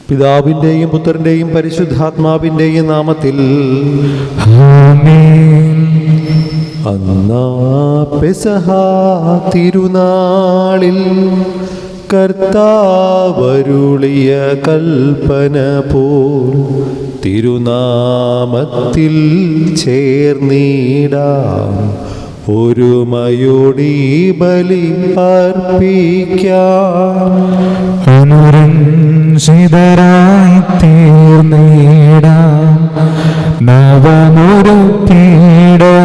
പിതാവിൻ്റെയും പുത്രൻ്റെയും പരിശുദ്ധാത്മാവിൻ്റെയും നാമത്തിൽ ആമേൻ. അന്നാ പെസഹ തിരുനാളിൽ കർത്താവരുളിയ കൽപ്പന പോൽ തിരുനാമത്തിൽ ചേർന്നിടാം, ഒരുമയോടി ബലി അർപ്പിക്കാം. അനുരഞ്ജിതരായി തീർന്നിടാം, നവമൊരു പീഠമൊരുക്കിടാം.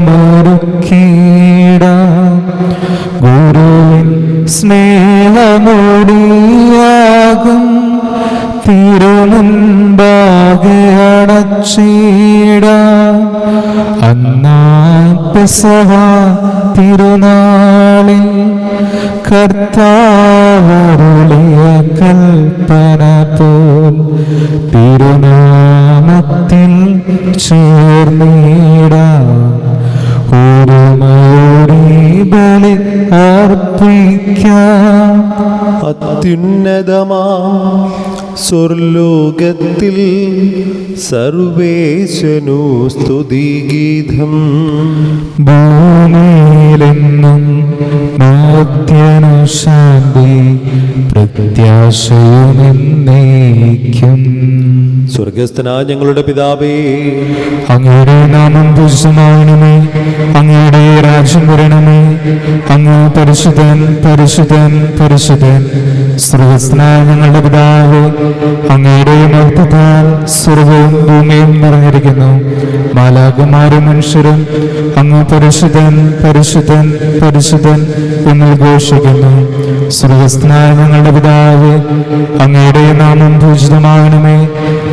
ഗുരുവിൻ സ്നേഹമൊടിയാകും തിരുമുൻപാകെ അടച്ചിടാം. അന്നാ പെസഹ തിരുനാളിൽ കർത്താവരുളിയ കൽപ്പന പോൽ തിരുനാമത്തിൽ ചേർന്നിടാം, ഒരുമയോടെ ബലി അർപ്പിക്കാം. അത്യുന്നതമാ സ്വർലോകത്തിൽ സർവേശനു സ്തുതിഗീതം, ഭൂമിയിലെന്നും മധ്യനു ശാന്തി പ്രത്യാശയുമെന്നേക്കും. സ്വർഗസ്ഥനായ ഞങ്ങളുടെ പിതാവേ, അങ്ങയുടെ നാമം പൂജിതമാകണമേ, അങ്ങയുടെ രാജ്യം വരണമേ, അങ്ങ് പരിശുദ്ധൻ പരിശുദ്ധൻ പരിശുദ്ധൻ. സ്വർഗസ്ഥനായ ഞങ്ങളുടെ പിതാവേ, അങ്ങയുടെ മഹത്വത്താൽ സ്വർഗവും ഭൂമിയും നിറഞ്ഞിരിക്കുന്നു. മാലാഖമാരും മനുഷ്യരും അങ്ങ് പരിശുദ്ധൻ പരിശുദ്ധൻ പരിശുദ്ധൻ എന്ന് ഘോഷിക്കുന്നു. സ്വർഗസ്ഥനായ ഞങ്ങളുടെ പിതാവേ, അങ്ങയുടെ നാമം പൂജിതമാകണമേ,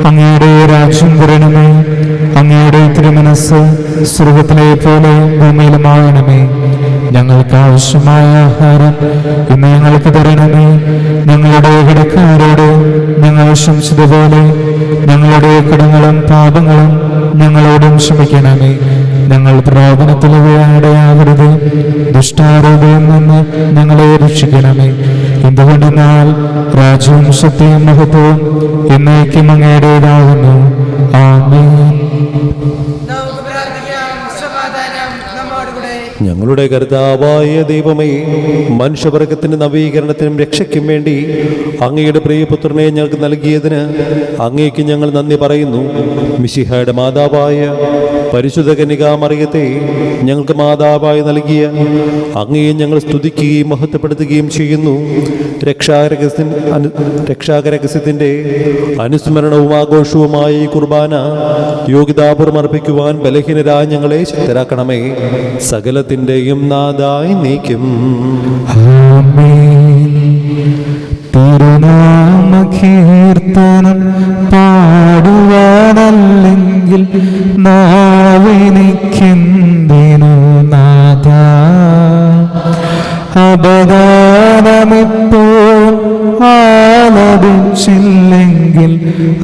അങ്ങയുടെ രാജ്യം വരണമേ, അങ്ങയുടെ തിരുമനസ്സ് സ്വർഗത്തിലെ പോലെ ഭൂമിയിലുമാകണമേ. ഞങ്ങൾക്ക് ആവശ്യമായ ആഹാരം ഇന്ന് ഞങ്ങൾക്ക് തരണമേ. ഞങ്ങളുടെ കടക്കാരോട് ഞങ്ങൾ ക്ഷമിച്ചതുപോലെ ഞങ്ങളുടെ കടങ്ങളും പാപങ്ങളും ഞങ്ങളോടും ക്ഷമിക്കണമേ. ഞങ്ങൾ പ്രലോഭനത്തിൽ ഇടയാകരുത്, ദുഷ്ടാരൂപയിൽ നിന്ന് ഞങ്ങളെ രക്ഷിക്കണമേ. എന്തുകൊണ്ടെന്നാൽ രാജ്യവും ശക്തിയും മഹത്വവും എന്നേക്കും അങ്ങയുടേതാകുന്നു. ആമേൻ. ഞങ്ങളുടെ കർത്താവായ ദൈവമേ, മനുഷ്യവർഗത്തിന്റെ നവീകരണത്തിനും രക്ഷയ്ക്കും വേണ്ടി അങ്ങയുടെ പ്രിയപുത്രനെ ഞങ്ങൾക്ക് നൽകിയതിന് അങ്ങേക്ക് ഞങ്ങൾ നന്ദി പറയുന്നു. മിശിഹായുടെ മാതാവായ പരിശുദ്ധ കന്യകാമറിയത്തെ ഞങ്ങൾക്ക് മാതാവായി നൽകിയ അങ്ങയെ ഞങ്ങൾ സ്തുതിക്കുകയും മഹത്വപ്പെടുത്തുകയും ചെയ്യുന്നു. രക്ഷാകരഹസ്യത്തിന്റെ അനുസ്മരണവും ആഘോഷവുമായ ഈ കുർബാന യോഗ്യതാപൂർവ്വം അർപ്പിക്കുവാൻ ബലഹീനരായ ഞങ്ങളെ ശക്തരാക്കണമേ. സകലത്തിൻ്റെയും നാഥായി നീക്കും. തിരുനാമകീർത്തനം പാടുവാനല്ലെങ്കിൽ നാവിനിക്കെന്തിനു നാഥ, അപദാനമിപ്പോൾ ആലപിച്ചില്ലെങ്കിൽ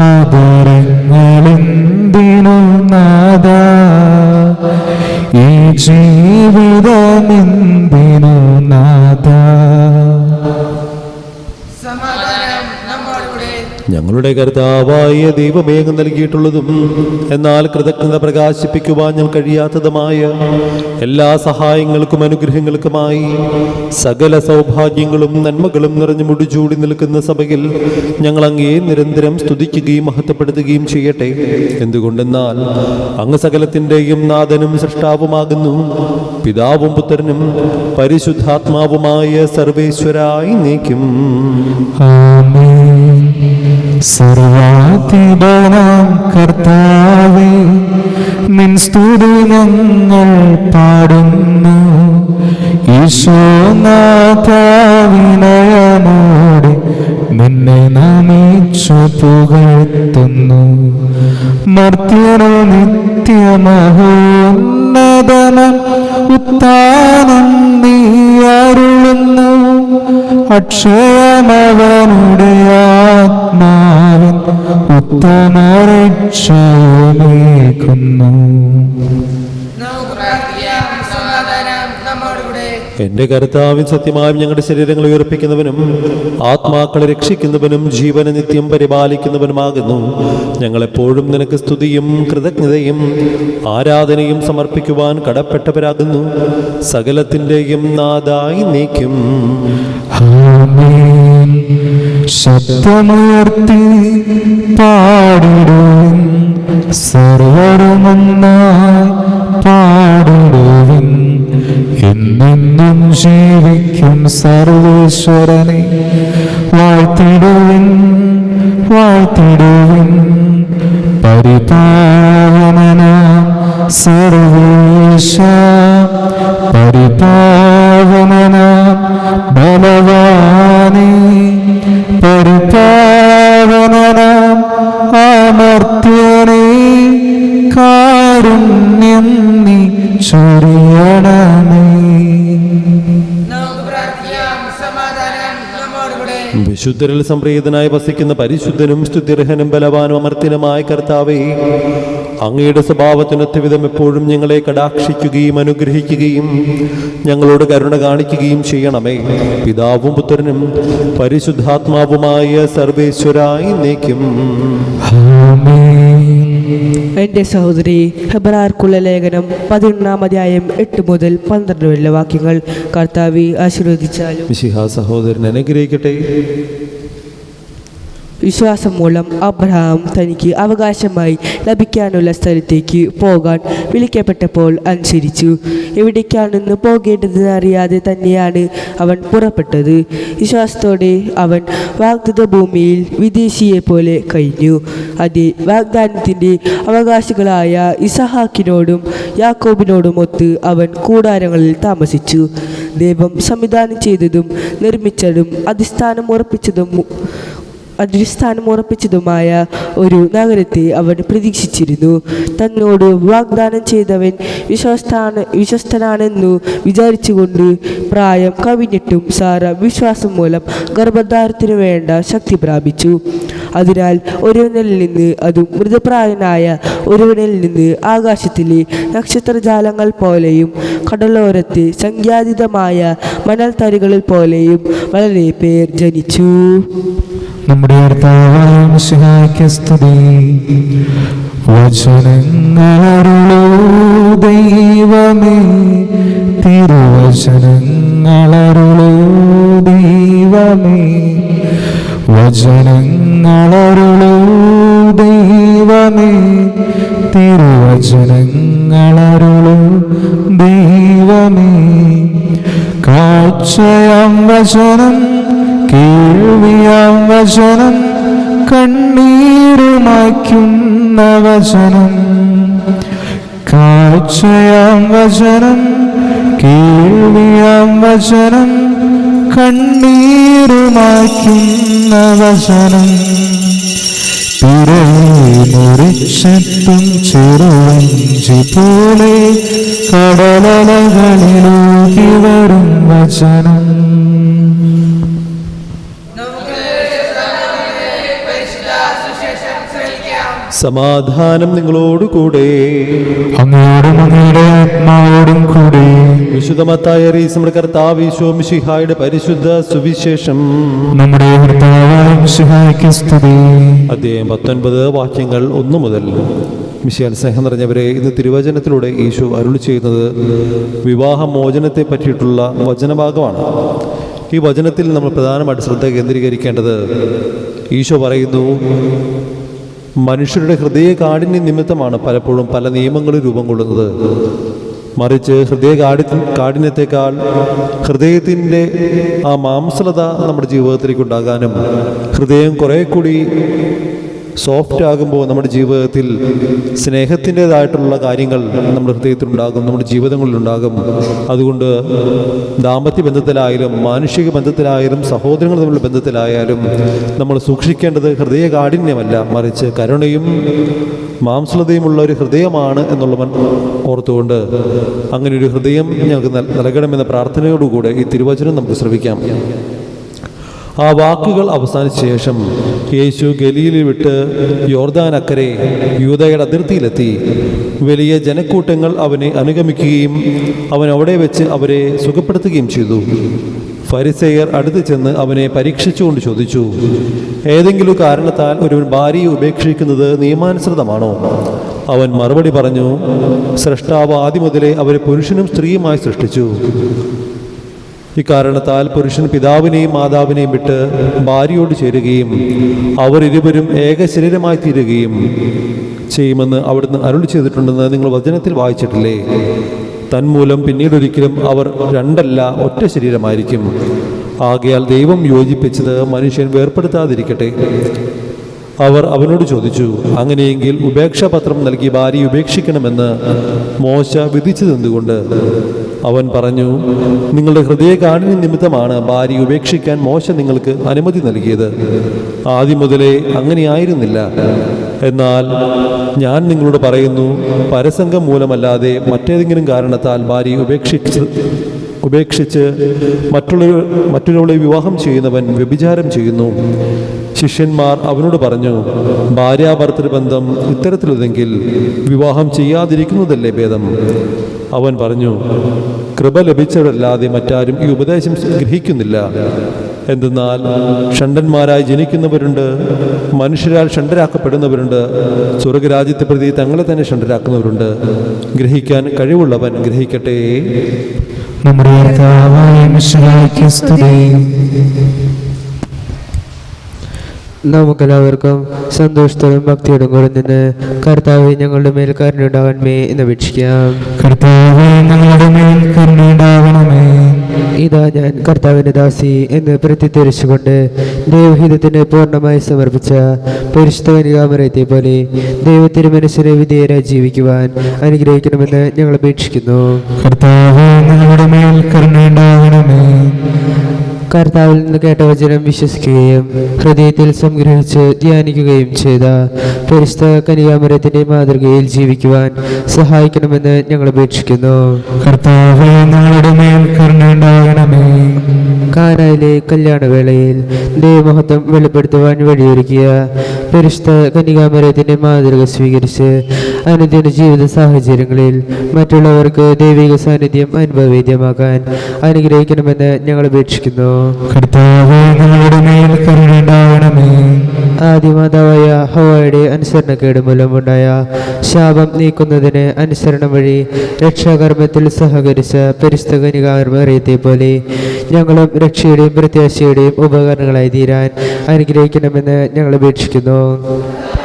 അതരങ്ങളെന്തിനു നാഥ, ഈ ജീവിതമെന്തിനു നാഥ. ഞങ്ങളുടെ കർത്താവായ ദൈവമേഘം നൽകിയിട്ടുള്ളതും എന്നാൽ കൃതജ്ഞത പ്രകാശിപ്പിക്കുവാൻ ഞങ്ങൾ കഴിയാത്തതുമായ എല്ലാ സഹായങ്ങൾക്കും അനുഗ്രഹങ്ങൾക്കുമായി സകല സൗഭാഗ്യങ്ങളും നന്മകളും നിറഞ്ഞു മുടിചൂടി നിൽക്കുന്ന സഭയിൽ ഞങ്ങൾ അങ്ങയെ നിരന്തരം സ്തുതിക്കുകയും മഹത്വപ്പെടുത്തുകയും ചെയ്യട്ടെ. എന്തുകൊണ്ടെന്നാൽ അങ്ങ് സകലത്തിൻ്റെയും നാഥനും സൃഷ്ടാവുമാകുന്നു. പിതാവും പുത്രനും പരിശുദ്ധാത്മാവുമായ സർവേശ്വരായി നീക്കും. ആമേൻ. സർവാധിപനാം കർത്താവേ, നിൻ സ്തുതി ഞങ്ങൾ പാടുന്നു. ഈശോനാഥ, വിനയമോടെ നിന്നെ നമിച്ചു പുകഴ്ത്തുന്നു. മർത്യനു നിത്യമഹോന്നതനം ഉത്താനം നീ അരുളുന്നു. അക്ഷയമവനുടെ ആത്മാവിൻ ഉത്തമരക്ഷയമേകുന്നു. സമാധാനം നമ്മോടുകൂടെ. എന്റെ കർത്താവിൻ സത്യമായും ഞങ്ങളുടെ ശരീരങ്ങളെ ഉയർപ്പിക്കുന്നവനും ആത്മാക്കളെ രക്ഷിക്കുന്നവനും ജീവനെ നിത്യം പരിപാലിക്കുന്നവനുമാകുന്നു. ഞങ്ങളെപ്പോഴും നിനക്ക് സ്തുതിയും കൃതജ്ഞതയും ആരാധനയും സമർപ്പിക്കുവാൻ കടപ്പെട്ടവരാകുന്നു. സകലത്തിൻ്റെയും നാഥായി നീക്കും. ആമേൻ. ശബ്ദമുയർത്തി പാടിടുവിൻ, സർവരുമൊന്നായി പാടിടുവിൻ. എന്നെന്നും ജീവിക്കും സർവേശ്വരനെ വാഴ്ത്തിടുവിൻ, വാഴ്ത്തിടുവിൻ. പരിപാവനനാം സർവേശ, പരിപാവനനാം ബലവാനേ, പരിപാവനനാം അമർത്യനേ, കാരുണ്യം നീ ചൊരിയണമേ. വിശുദ്ധരിൽ സംപ്രീതനായി വസിക്കുന്ന പരിശുദ്ധനും സ്തുതിർഹനും ബലവാനും അമർത്തിനുമായ കർത്താവേ, അങ്ങയുടെ സ്വഭാവത്തിനൊത്ത വിധം എപ്പോഴും ഞങ്ങളെ കടാക്ഷിക്കുകയും അനുഗ്രഹിക്കുകയും ഞങ്ങളോട് കരുണ കാണിക്കുകയും ചെയ്യണമേ. പിതാവും പുത്രനും പരിശുദ്ധാത്മാവുമായ സർവേശ്വരായി നീക്കും. എൻ്റെ സഹോദരി, ഹെബ്രായർക്കുള്ള ലേഖനം 11-ാം അധ്യായം 8 മുതൽ 12 വരെയുള്ള വാക്യങ്ങൾ കർത്താവേ ആശീർവദിച്ചാലും. മിശിഹാ സഹോദരൻ അനുഗ്രഹിക്കട്ടെ. വിശ്വാസം മൂലം അബ്രഹാം തനിക്ക് അവകാശമായി ലഭിക്കാനുള്ള സ്ഥലത്തേക്ക് പോകാൻ വിളിക്കപ്പെട്ടപ്പോൾ അനുസരിച്ചു. എവിടേക്കാണെന്ന് പോകേണ്ടതെന്ന് അറിയാതെ തന്നെയാണ് അവൻ പുറപ്പെട്ടത്. വിശ്വാസത്തോടെ അവൻ വാഗ്ദത്ത ഭൂമിയിൽ വിദേശിയെ പോലെ കഴിഞ്ഞു. അതേ വാഗ്ദാനത്തിൻ്റെ അവകാശികളായ ഇസഹാക്കിനോടും യാക്കോബിനോടുമൊത്ത് അവൻ കൂടാരങ്ങളിൽ താമസിച്ചു. ദൈവം സംവിധാനം ചെയ്തതും നിർമ്മിച്ചതും അടിസ്ഥാനമുറപ്പിച്ചതുമായ ഒരു നഗരത്തെ അവൻ പ്രതീക്ഷിച്ചിരുന്നു. തന്നോട് വാഗ്ദാനം ചെയ്തവൻ വിശ്വസ്തനാണെന്നു വിചാരിച്ചുകൊണ്ട് പ്രായം കവിഞ്ഞിട്ടും സാറ വിശ്വാസം മൂലം ഗർഭധാരത്തിനു വേണ്ട ശക്തി പ്രാപിച്ചു. അതിനാൽ ഒരുവനിൽ നിന്ന്, അതും മൃതപ്രായനായ ഒരുവനിൽ നിന്ന് ആകാശത്തിലെ നക്ഷത്രജാലങ്ങൾ പോലെയും കടലോരത്തെ സംഖ്യാതീതമായ മണൽത്തരികളിൽ പോലെയും വളരെ പേർ ജനിച്ചു. നമ്മുടെ കർത്താവായ മിശിഹായ്ക്ക് സ്തുതി. വചനങ്ങളരുളൂ ദൈവമേ, തിരുവചനങ്ങളരുളൂ ദൈവമേ, വചനങ്ങളരുളൂ ദൈവമേ, തിരുവചനങ്ങളരുളൂ ദൈവമേ. കാഴ്ചയാം വചനം, കേൾവിയാം വചനം, കണ്ണീരുമായ്ക്കുന്ന വചനം. കാഴ്ചയാം വചനം, കേൾവിയാം വചനം, കണ്ണീരുമായ്ക്കുന്ന വചനം. മുറിച്ചെത്തും ചെറുവഞ്ചി പോലെ കടലലകളിലൂകി വരും വചനം. സമാധാനം നിങ്ങളോടുകൂടെ. അങ്ങയോടും അങ്ങയുടെ ആത്മാവോടും കൂടെ. വിശുദ്ധ മത്തായി നമ്മുടെ കർത്താവ് ഈശോ മിശിഹായുടെ പരിശുദ്ധ സുവിശേഷം. നമ്മുടെ കർത്താവായ മിശിഹായ്ക്ക് സ്തുതി. അധ്യായം 19 വാക്യങ്ങൾ 1 മുതൽ. മിശിഹാൽ സ്നേഹം നിറഞ്ഞവരെ, ഇന്ന് തിരുവചനത്തിലൂടെ ഈശോ അരുളി ചെയ്യുന്നത് വിവാഹമോചനത്തെ പറ്റിയിട്ടുള്ള വചനഭാഗമാണ്. ഈ വചനത്തിൽ നമ്മൾ പ്രധാനമായിട്ട് ശ്രദ്ധ കേന്ദ്രീകരിക്കേണ്ടത്, ഈശോ പറയുന്നു, മനുഷ്യരുടെ ഹൃദയ കാഠിന്യ നിമിത്തമാണ് പലപ്പോഴും പല നിയമങ്ങളും രൂപം കൊള്ളുന്നത്. മറിച്ച് കാഠിന്യത്തെക്കാൾ ഹൃദയത്തിൻ്റെ ആ മാംസലത നമ്മുടെ ജീവിതത്തിലേക്ക് ഉണ്ടാകാനും ഹൃദയം കുറേ കൂടി സോഫ്റ്റ് ആകുമ്പോൾ നമ്മുടെ ജീവിതത്തിൽ സ്നേഹത്തിൻ്റെതായിട്ടുള്ള കാര്യങ്ങൾ നമ്മുടെ ഹൃദയത്തിലുണ്ടാകും, നമ്മുടെ ജീവിതങ്ങളിലുണ്ടാകും. അതുകൊണ്ട് ദാമ്പത്യ ബന്ധത്തിലായാലും മാനുഷിക ബന്ധത്തിലായാലും സഹോദരങ്ങൾ തമ്മിലുള്ള ബന്ധത്തിലായാലും നമ്മൾ സൂക്ഷിക്കേണ്ടത് ഹൃദയ കാഠിന്യമല്ല, മറിച്ച് കരുണയും മാംസലതയുമുള്ള ഒരു ഹൃദയമാണ് എന്നുള്ളവൻ ഓർത്തുകൊണ്ട് അങ്ങനെ ഒരു ഹൃദയം ഞങ്ങൾക്ക് നൽകണമെന്ന പ്രാർത്ഥനയോടുകൂടെ ഈ തിരുവചനം നമുക്ക് ശ്രവിക്കാം. ആ വാക്കുകൾ അവസാനിച്ച ശേഷം യേശു ഗലീലയിൽ വിട്ട് യോർദാൻ അക്കരെ യൂദയുടെ അതിർത്തിയിലെത്തി. വലിയ ജനക്കൂട്ടങ്ങൾ അവനെ അനുഗമിക്കുകയും അവൻ അവിടെ വെച്ച് അവരെ സുഖപ്പെടുത്തുകയും ചെയ്തു. ഫരിസേയർ അടുത്ത് ചെന്ന് അവനെ പരീക്ഷിച്ചുകൊണ്ട് ചോദിച്ചു, ഏതെങ്കിലും കാരണത്താൽ ഒരുവൻ ഭാര്യയെ ഉപേക്ഷിക്കുന്നത് നിയമാനുസൃതമാണോ? അവൻ മറുപടി പറഞ്ഞു, സ്രഷ്ടാവ് ആദ്യം മുതലേ അവരെ പുരുഷനും സ്ത്രീയുമായി സൃഷ്ടിച്ചു. ഇക്കാരണത്താൽ പുരുഷൻ പിതാവിനെയും മാതാവിനെയും വിട്ട് ഭാര്യയോട് ചേരുകയും അവർ ഇരുവരും ഏക ശരീരമായി തീരുകയും ചെയ്യുമെന്ന് അവിടുന്ന് അരുളി ചെയ്തിട്ടുണ്ടെന്ന് നിങ്ങൾ വചനത്തിൽ വായിച്ചിട്ടില്ലേ? തന്മൂലം പിന്നീടൊരിക്കലും അവർ രണ്ടല്ല ഒറ്റ ശരീരമായിരിക്കും. ആകയാൽ ദൈവം യോജിപ്പിച്ചത് മനുഷ്യൻ വേർപ്പെടുത്താതിരിക്കട്ടെ. അവർ അവനോട് ചോദിച്ചു, അങ്ങനെയെങ്കിൽ ഉപേക്ഷാപത്രം നൽകി ഭാര്യയെ ഉപേക്ഷിക്കണമെന്ന് മോശ വിധിച്ചതെന്തുകൊണ്ട്? അവൻ പറഞ്ഞു, നിങ്ങളുടെ ഹൃദയകാഠിന്യ നിമിത്തമാണ് ഭാര്യയെ ഉപേക്ഷിക്കാൻ മോശ നിങ്ങൾക്ക് അനുമതി നൽകിയത്. ആദ്യം മുതലേ അങ്ങനെയായിരുന്നില്ല. എന്നാൽ ഞാൻ നിങ്ങളോട് പറയുന്നു, പരസംഗം മൂലമല്ലാതെ മറ്റേതെങ്കിലും കാരണത്താൽ ഭാര്യയെ ഉപേക്ഷിച്ച് മറ്റൊരാളെ വിവാഹം ചെയ്യുന്നവൻ വ്യഭിചാരം ചെയ്യുന്നു. ശിഷ്യന്മാർ അവനോട് പറഞ്ഞു, ഭാര്യാഭർത്തൃബന്ധം ഇത്തരത്തിലുള്ളതെങ്കിൽ വിവാഹം ചെയ്യാതിരിക്കുന്നതല്ലേ ഭേദം? അവൻ പറഞ്ഞു, കൃപ ലഭിച്ചവരല്ലാതെ മറ്റാരും ഈ ഉപദേശം ഗ്രഹിക്കുന്നില്ല. എന്തെന്നാൽ ഷണ്ഡന്മാരായി ജനിക്കുന്നവരുണ്ട്, മനുഷ്യരാൽ ഷണ്ഡരാക്കപ്പെടുന്നവരുണ്ട്, സ്വർഗരാജ്യത്തെ പ്രതി തങ്ങളെ തന്നെ ഷണ്ഡരാക്കുന്നവരുണ്ട്. ഗ്രഹിക്കാൻ കഴിവുള്ളവൻ ഗ്രഹിക്കട്ടെ. നമ്മുടെ കർത്താവായ മിശിഹായ്ക്ക് സ്തുതി. നമുക്കെല്ലാവർക്കും സന്തോഷത്തോടും ഭക്തിയോടും കൂടെ നിന്ന് കർത്താവെ ഞങ്ങളുടെ മേൽ കരുണയുണ്ടാകണമേ എന്ന് അപേക്ഷിക്കാം. കർത്താവേ, ഞങ്ങളുടെ മേൽ കരുണയുണ്ടാകണമേ. ഇതാ ഞാൻ കർത്താവിൻ്റെ ദാസി എന്ന് പ്രത്യുദ്ധരിച്ചുകൊണ്ട് ദൈവഹിതത്തിന് പൂർണ്ണമായി സമർപ്പിച്ച പരിശുദ്ധ കന്യകാമറിയത്തെ പോലെ ദൈവത്തിരുമനസ്സിനെ വിധേയരായി ജീവിക്കുവാൻ അനുഗ്രഹിക്കണമെന്ന് ഞങ്ങൾ അപേക്ഷിക്കുന്നു. കർത്താവേ, ഞങ്ങളുടെ മേൽ കരുണയുണ്ടാകണമേ. കർത്താവിൽ നിന്ന് കേട്ട വചനം വിശ്വസിക്കുകയും ഹൃദയത്തിൽ സംഗ്രഹിച്ച് ധ്യാനിക്കുകയും ചെയ്ത പരിശുദ്ധ കന്യകാമറിയത്തിന്റെ മാതൃകയിൽ ജീവിക്കുവാൻ സഹായിക്കണമെന്ന് ഞങ്ങൾ അപേക്ഷിക്കുന്നു. കർത്താവേ, ഞങ്ങളുടെ മേൽ കരുണയുണ്ടാകണമേ. കാനായിലെ കല്യാണവേളയിൽ ദൈവമഹത്വം വെളിപ്പെടുത്തുവാൻ വഴിയൊരുക്കിയ പരിശുദ്ധ കന്യകാമറിയത്തിന്റെ മാതൃക സ്വീകരിച്ച് അനുദിന ജീവിത സാഹചര്യങ്ങളിൽ മറ്റുള്ളവർക്ക് ദൈവിക സാന്നിധ്യം അനുഭവവേദ്യമാക്കാൻ അനുഗ്രഹിക്കണമെന്ന് ഞങ്ങൾ അപേക്ഷിക്കുന്നു. കർത്താവേ, ഞങ്ങളുടെ മേൽ കരുണയുണ്ടാകണമേ. ആദിമാതാവായ ഹവ്വായുടെ അനുസരണക്കേട് മൂലമുണ്ടായ ശാപം നീക്കുന്നതിന് അനുസരണം വഴി രക്ഷാകർമ്മത്തിൽ സഹകരിച്ച പരിശുദ്ധ കന്യകാമറിയത്തെ പോലെ ഞങ്ങളും രക്ഷയുടെയും പ്രത്യാശയുടെയും ഉപകരണങ്ങളായി തീരാൻ അനുഗ്രഹിക്കണമെന്ന് ഞങ്ങൾ അപേക്ഷിക്കുന്നു.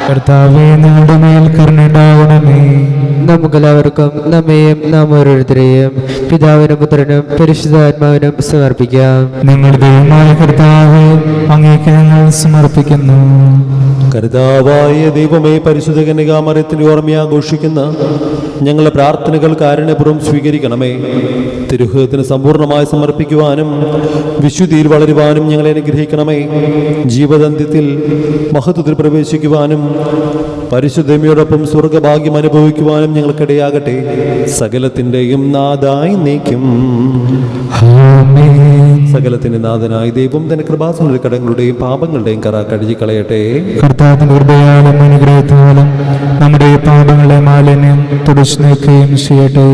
കർത്താവേ, ഞങ്ങളുടെ മേൽ കരുണയുണ്ടാകണമേ. നമുക്കെല്ലാവർക്കും നമ്മെയും നാം ഓരോരുത്തരെയും പിതാവിനും പുത്രനും പരിശുദ്ധാത്മാവിനും സമർപ്പിക്കാം. ഞങ്ങളുടെ ദൈവമായ കർത്താവേ, അങ്ങേക്ക് ഞങ്ങൾ സമർപ്പിക്കുന്നു. കർത്താവായ ദൈവമേ, പരിശുദ്ധ കന്യകാമറിയത്തിന്റെ ഓർമ്മയാഘോഷിക്കുന്ന ഞങ്ങളുടെ പ്രാർത്ഥനകൾ കാരുണ്യപൂർവ്വം സ്വീകരിക്കണമേ. തിരുഹൃദയത്തിന് സമ്പൂർണ്ണമായി സമർപ്പിക്കുവാനും വിശുദ്ധിയിൽ വളരുവാനും ഞങ്ങളെ അനുഗ്രഹിക്കണമേ. ജീവദന്ത്യത്തിൽ മഹത്വത്തിൽ പ്രവേശിക്കുവാനും പരിശുദ്ധമയോടൊപ്പം സ്വർഗഭാഗ്യം അനുഭവിക്കുവാനും ഞങ്ങൾക്കിടയാകട്ടെ. സകലത്തിൻ്റെയും നാഥായി നീക്കും. സകലത്തിന്റെ നാഥനായ ദൈവം തന്റെ കൃപാസനയുടെ കടങ്ങളുടെയും പാപങ്ങളുടെയും കറ കഴുകി കളയട്ടെ. കർത്താവിന്റെ കൃപയാലും അനുഗ്രഹത്താലും നമ്മുടെ പാപങ്ങളെ മാലിന്യം തുടച്ചു നീക്കുകയും ചെയ്യട്ടെ.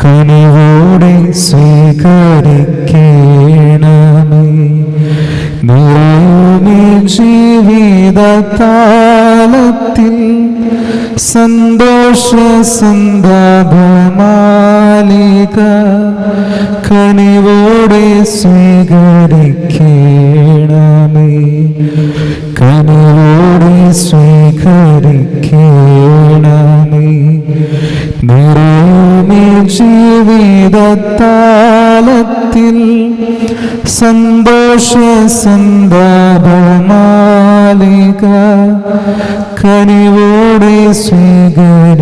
കനിവോടെ സ്വീകരിക്കണമേ നിറയുമേ ജീവിതകാലത്തിൽ സന്തോഷ സന്താപമാലിക കനിവോടെ സ്വീകരിക്കണമേ. കനിവോടെ സ്വീകരിക്കണമേ നിറയുമേ ജീവിതത്താലത്തിൽ സന്തോഷ സന്താപമാലിക കനിവോടെ സ്വീകരിക്കണമേ.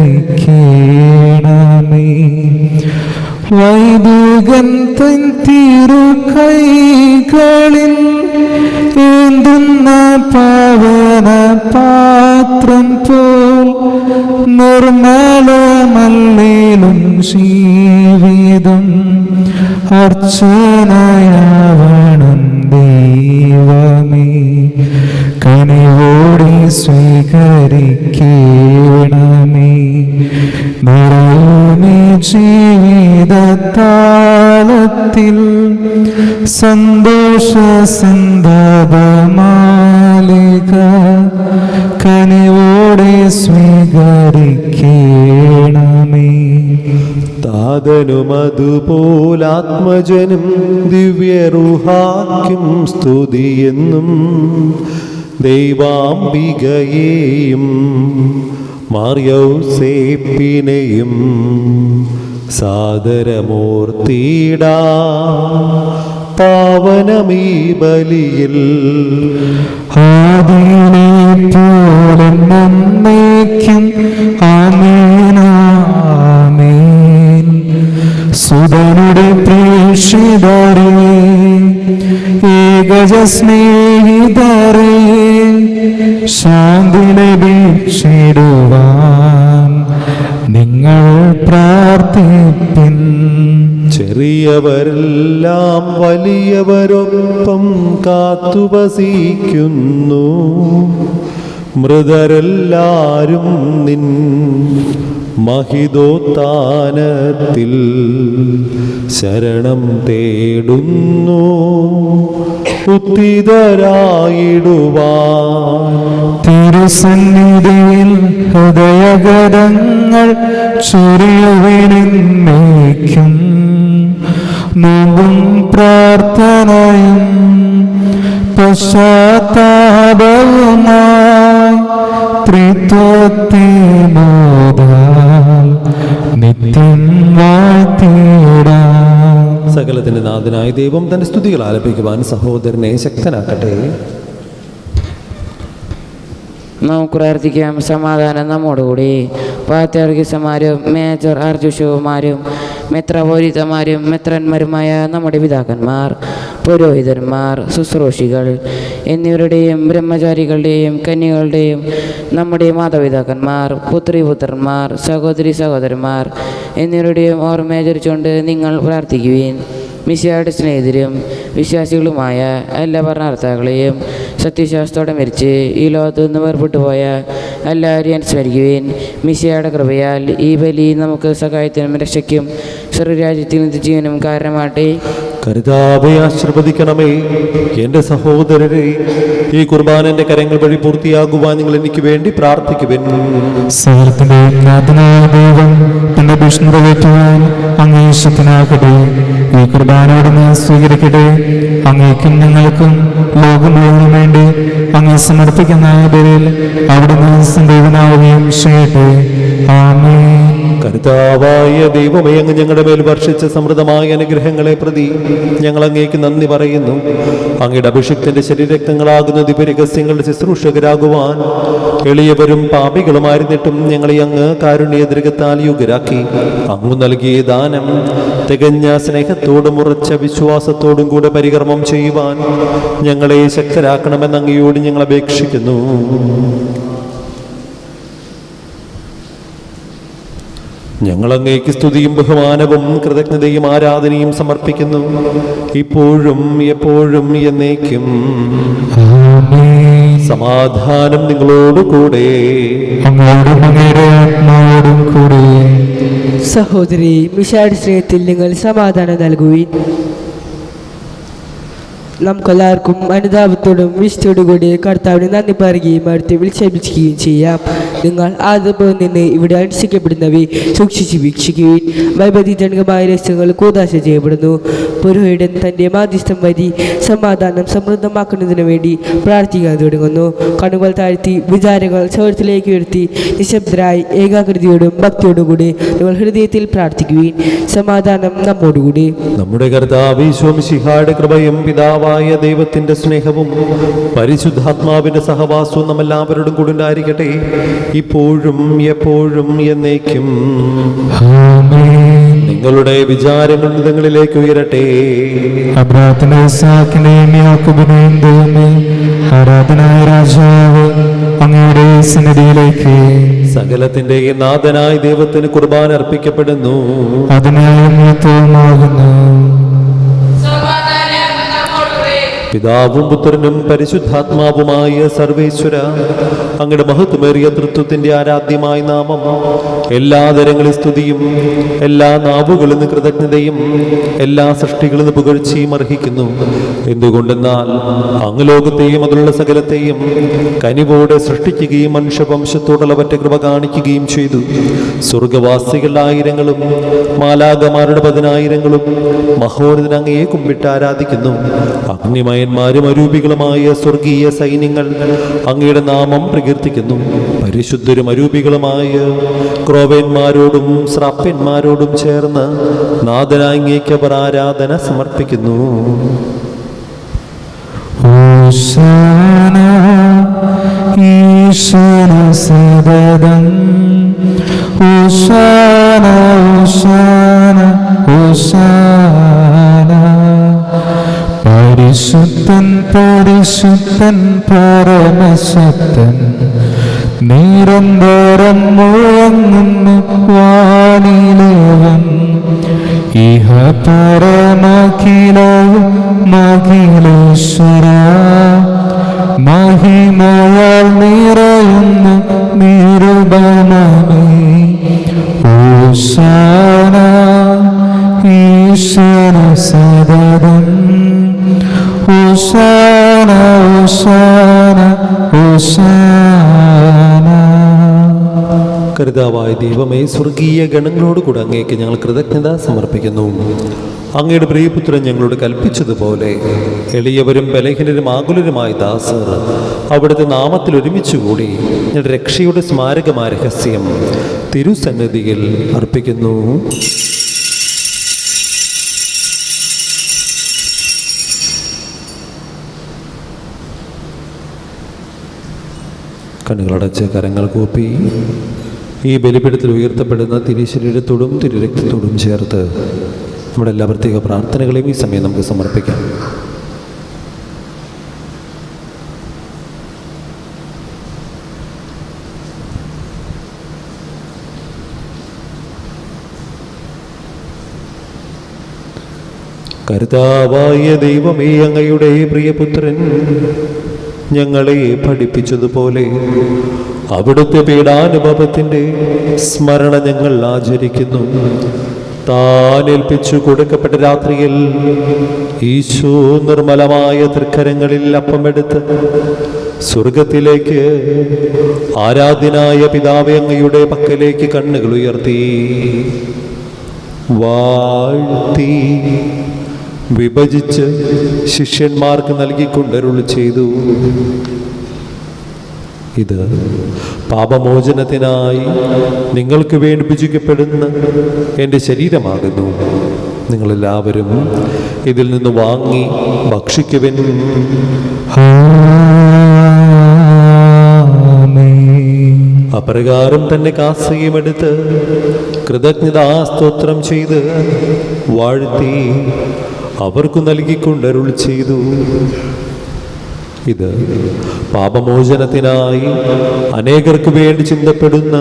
വൈദികൻ തൻ തിരുകൈകളിൽ ഏന്തുന്ന പാവന പാത്രം പോൽ നിർമ്മലമല്ലേലും ജീവിതം അർച്ചനയാവണം ദൈവമേ. കനിവോടെ സ്വീകരിക്കണമേ. കാലത്തിൽ സന്തോഷ സന്താപമാലിക കനിവോടെ സ്വീകരിക്കണമേ. താതനും അതുപോലാത്മജനും ദിവ്യറുഹാക്കും സ്തുതിയെന്നും ദൈവാംബികയെയും മാർയൗസേപ്പിനെയും സാദരമൂർത്തിടാ പാവനമീ ബലിയിൽ ആദിയിലെ പോലെ നന്മയ്ക്കും ആമേൻ. സുതനുടെ പ്രേക്ഷിതരേ, ഏകജ സ്നേഹിതരേ, ശാന്തി ലഭിച്ചിടുവാൻ നിങ്ങൾ പ്രാർത്ഥിപ്പിൻ. ചെറിയവരെല്ലാം വലിയവരൊപ്പം കാത്തുവസിക്കുന്നു. മൃതരെല്ലാരും നിൻ മഹിതോത്താനത്തിൽ ശരണം തേടുന്നു. ഉത്തിതരായിടുവാൻ തിരുസന്നിധിയിൽ ഹൃദയഗതങ്ങൾ ചൊരിയുവിനേക്കും. നോമ്പും പ്രാർത്ഥനയും പശ്ചാത്താപവുമായി ത്രിത്വത്തെ മോദാൽ നിത്യം വാഴ്ത്തിയിടാം. സകലത്തിന്റെ നാഥനായ ദൈവം തന്റെ സ്തുതികൾ ആലപിക്കുവാൻ സഹോദരനെ ശക്തനാക്കട്ടെ. നമുക്ക് പ്രാർത്ഥിക്കാം. സമാധാനം നമ്മോടുകൂടി. പാത്യാർഗിസമാരും മേജർ ആർച്ചുഷവുമാരും മെത്രാപോലിത്തമാരും മെത്രന്മാരുമായ നമ്മുടെ പിതാക്കന്മാർ, പുരോഹിതന്മാർ, ശുശ്രൂഷികൾ എന്നിവരുടെയും ബ്രഹ്മചാരികളുടെയും കന്യകളുടെയും നമ്മുടെ മാതാപിതാക്കന്മാർ, പുത്രിപുത്രന്മാർ, സഹോദരി സഹോദരന്മാർ എന്നിവരുടെയും ഓർമ്മയാചരിച്ചുകൊണ്ട് നിങ്ങൾ പ്രാർത്ഥിക്കുവിൻ. മിശിഹായുടെ സ്നേഹിതരും വിശ്വാസികളുമായ എല്ലാ ഭരണകർത്താക്കളെയും സത്യവിശ്വാസത്തോടെ മരിച്ച് ഈ ലോകത്തു നിന്ന് വേർപെട്ടു പോയ എല്ലാവരെയും അനുസ്മരിക്കുവിൻ. മിശിഹായുടെ കൃപയാൽ ഈ ബലി നമുക്ക് സഹായത്തിനും രക്ഷയ്ക്കും സ്വർഗരാജ്യത്തിൽ നിത്യജീവനും കാരണമാട്ടെ. കർത്താവേ ആശീർവദിക്കണമേ. എൻ്റെ സഹോദരരെ, ഈ കുർബാന എൻ്റെ കരങ്ങൾ വഴി പൂർത്തിയാകുവാൻ നിങ്ങൾ എനിക്ക് വേണ്ടി പ്രാർത്ഥിക്കുവിൻ. സകലത്തിന്റെ നാഥനായ ദൈവം തന്റെ ദുഷ്ട നിറവേറ്റുവാൻ അങ്ങേ ശക്തനാക്കട്ടെ. ഈ കുർബാനയോടൊന്ന് സ്വീകരിക്കട്ടെ. അങ്ങേക്കും ഞങ്ങൾക്കും ലോകം മുഴുവനും വേണ്ടി അങ്ങ് സമർപ്പിക്കുന്ന ബലിയിൽ അവിടുന്ന് സംവേദനാവുകയും ചെയ്യട്ടെ. ആമേൻ. കർത്താവായ ദൈവമേ, അങ്ങ് ഞങ്ങളുടെ മേൽ വർഷിച്ച സമൃദ്ധമായ അനുഗ്രഹങ്ങളെ പ്രതി ഞങ്ങൾ അങ്ങേക്ക് നന്ദി പറയുന്നു. അങ്ങയുടെ അഭിഷിക്തന്റെ ശരീരരക്തങ്ങളാകുന്ന ദിവ്യരഹസ്യങ്ങളുടെ ശുശ്രൂഷകരാകുവാൻ എളിയവരും പാപികളുമായിരുന്നിട്ടും ഞങ്ങളെ അങ്ങ് കാരുണ്യദൃഗത്താൽ യുഗരാക്കി. അങ്ങ് നൽകിയ ദാനം തികഞ്ഞ സ്നേഹത്തോടും ഉറച്ച വിശ്വാസത്തോടും കൂടെ പരികർമ്മം ചെയ്യുവാൻ ഞങ്ങളെ ശക്തരാക്കണമെന്ന് അങ്ങയോട് ഞങ്ങൾ അപേക്ഷിക്കുന്നു. ഞങ്ങൾ അങ്ങേക്ക് സ്തുതിയും ബഹുമാനവും കൃതജ്ഞതയും ആരാധനയും സമർപ്പിക്കുന്നു, ഇപ്പോഴും എപ്പോഴും എന്നേക്കും. ആമേൻ. സമാധാനം നിങ്ങളോട് കൂടെ. അങ്ങയോടും അങ്ങയുടെ ആത്മാവോടും കൂടെ. സഹോദരി, മിശിഹായുടെ സ്നേഹത്തിൽ നിങ്ങൾ സമാധാനം നൽകുവിൻ. നമുക്കെല്ലാവർക്കും അനുതാപത്തോടും വിശുദ്ധിയോടുകൂടി കർത്താവിന് നന്ദി പറയുകയും അടുത്ത് വിളിച്ചേൽപ്പിക്കുകയും ചെയ്യാം. നിങ്ങൾ ആദ്യം നിന്ന് ഇവിടെ അനുഷ്ഠിക്കപ്പെടുന്നവയെ സൂക്ഷിച്ച് വീക്ഷിക്കുകയും വൈപരീജനകമായ രഹസ്യങ്ങൾ കൂതാശ ചെയ്യപ്പെടുന്നു. പുരോഹിതൻ തൻ്റെ മാധ്യസ്ഥം വഴി സമാധാനം സമൃദ്ധമാക്കുന്നതിന് വേണ്ടി പ്രാർത്ഥിക്കാൻ തുടങ്ങുന്നു. കണ്ണുകൾ താഴ്ത്തി വിചാരങ്ങൾ ചോരത്തിലേക്ക് ഉയർത്തി നിശബ്ദരായി ഏകാഗ്രതയോടും ഭക്തിയോടും കൂടി നിങ്ങൾ ഹൃദയത്തിൽ പ്രാർത്ഥിക്കുകയും സമാധാനം നമ്മോടുകൂടി. നമ്മുടെ കർത്താവ് ഈശോ മിശിഹായുടെ കൃപയും പിതാവായ ദൈവത്തിന്റെ സ്നേഹവും പരിശുദ്ധാത്മാവിന്റെ സഹവാസവും നമ്മെല്ലാവരോടും കൂടി ഉണ്ടായിരിക്കട്ടെ, ഇപ്പോഴും എപ്പോഴും എന്നേക്കും. ആമേൻ. നിങ്ങളുടെ വിചാരങ്ങൾ നിങ്ങളിലേക്ക് ഉയരട്ടെ. അബ്രാഹത്തിന്റെ ഇസ്ഹാക്കിന്റെയും യാക്കോബിന്റെയും ദൈവമേ, ആരാധനായ രാജാവ്, അങ്ങയുടെ സന്നിധിയിലേക്ക് സകലത്തിന്റെയും നാഥനായ ദൈവത്തിന് കുർബാന അർപ്പിക്കപ്പെടുന്നു. അതിനായി മഹത്വമാകുന്നു. പിതാവും പുത്രനും പരിശുദ്ധാത്മാവുമായ സർവേശ്വര, അങ്ങയുടെ മഹത്വമേറിയ തൃത്വത്തിന്റെ ആരാധ്യമായ നാമം എല്ലാ തരങ്ങളിൽ സ്തുതിയും എല്ലാ നാവുകളിൽ നിന്ന് കൃതജ്ഞതയും എല്ലാ സൃഷ്ടികളിൽ നിന്ന് പുകഴ്ചയും അർഹിക്കുന്നു. എന്തുകൊണ്ടെന്നാൽ അങ്ങ് ലോകത്തെയും അതിലുള്ള സകലത്തെയും കനിവോടെ സൃഷ്ടിക്കുകയും മനുഷ്യവംശത്തോടുള്ള പറ്റ കൃപ കാണിക്കുകയും ചെയ്തു. സ്വർഗവാസികളുടെ ആയിരങ്ങളും മാലാഖമാരുടെ 10,000-ങ്ങളും മഹോന്നതൻ അങ്ങയെ കുമ്പിട്ട് ആരാധിക്കുന്നു. അഗ്നിമയന്മാരും അരൂപികളുമായ സ്വർഗീയ സൈന്യങ്ങൾ അങ്ങയുടെ നാമം പ്രകീർത്തിക്കുന്നു. പരിശുദ്ധരും അരൂപികളുമായ ക്രോവേന്മാരോടും ശ്രാപ്യന്മാരോടും ചേർന്ന് നാഥനായ അങ്ങേക്ക് അവർ ആരാധന സമർപ്പിക്കുന്നു. ഹോശാന ഈശ്വര സദദം, ഹോശാന ഹോശാന ഹോശാന. പരിശുദ്ധൻ പരിശുദ്ധൻ പരമശക്തൻ, നിരന്തരം മുഴങ്ങുന്നു വാനിലേവൻ. ഇഹ പരമഖിലവും മഖിലേശ്വര, മഹിമയാൽ നിറയുന്നു നിരുപമമേ. ഹോശാന ഈശ്വര സദദം, ഹോശാന ഹോശാന ഹോശാന. കർത്താവായ ദൈവമേ, സ്വർഗീയ ഗണങ്ങളോടുകൂടെ അങ്ങേക്ക് ഞങ്ങൾ കൃതജ്ഞത സമർപ്പിക്കുന്നു. അങ്ങയുടെ പ്രിയപുത്രൻ ഞങ്ങളോട് കൽപ്പിച്ചതുപോലെ എളിയവരും ബലഹീനരും ആകുലരുമായ ദാസർ അവിടുത്തെ നാമത്തിൽ ഒരുമിച്ചുകൂടി ഞങ്ങളുടെ രക്ഷയുടെ സ്മാരകമായ രഹസ്യം തിരുസന്നിധിയിൽ അർപ്പിക്കുന്നു. കണ്ണുകളടച്ച് കരങ്ങൾ കൂപ്പി ഈ ബലിപീഠത്തിൽ ഉയർത്തപ്പെടുന്ന തിരുശരീരത്തോടും തിരുരക്തത്തോടും ചേർത്ത് നമ്മുടെ എല്ലാ പ്രത്യേക പ്രാർത്ഥനകളെയും ഈ സമയം നമുക്ക് സമർപ്പിക്കാം. കർത്താവായ ദൈവമേ, അങ്ങയുടെ പ്രിയപുത്രൻ ഞങ്ങളെ പഠിപ്പിച്ചതുപോലെ അവിടുത്തെ പീഡാനുഭവത്തിൻ്റെ സ്മരണ ഞങ്ങൾ ആചരിക്കുന്നു. താൻ ഏൽപ്പിച്ചു കൊടുക്കപ്പെട്ട രാത്രിയിൽ ഈശോ നിർമ്മലമായ തൃക്കരങ്ങളിൽ അപ്പമെടുത്ത് സ്വർഗത്തിലേക്ക് ആരാധ്യനായ പിതാവേ അങ്ങയുടെ പക്കലേക്ക് കണ്ണുകൾ ഉയർത്തി വാഴ്ത്തി വിഭജിച്ച് ശിഷ്യന്മാർക്ക് നൽകിക്കൊണ്ടരുൾ ചെയ്തു. ഇത് പാപമോചനത്തിനായി നിങ്ങൾക്ക് വേണ്ടി ഭുജിക്കപ്പെടുന്ന എൻ്റെ ശരീരമാകുന്നു. നിങ്ങളെല്ലാവരും ഇതിൽ നിന്ന് വാങ്ങി ഭക്ഷിക്കുവിൻ. അപ്രകാരം തന്നെ കാസയുമെടുത്ത് കൃതജ്ഞതാസ്തോത്രം ചെയ്ത് വാഴ്ത്തി അവർക്കു നൽകിക്കൊണ്ടരുൾ ചെയ്തു. ഇത് പാപമോചനത്തിനായി അനേകർക്ക് വേണ്ടി ചിന്തപ്പെടുന്ന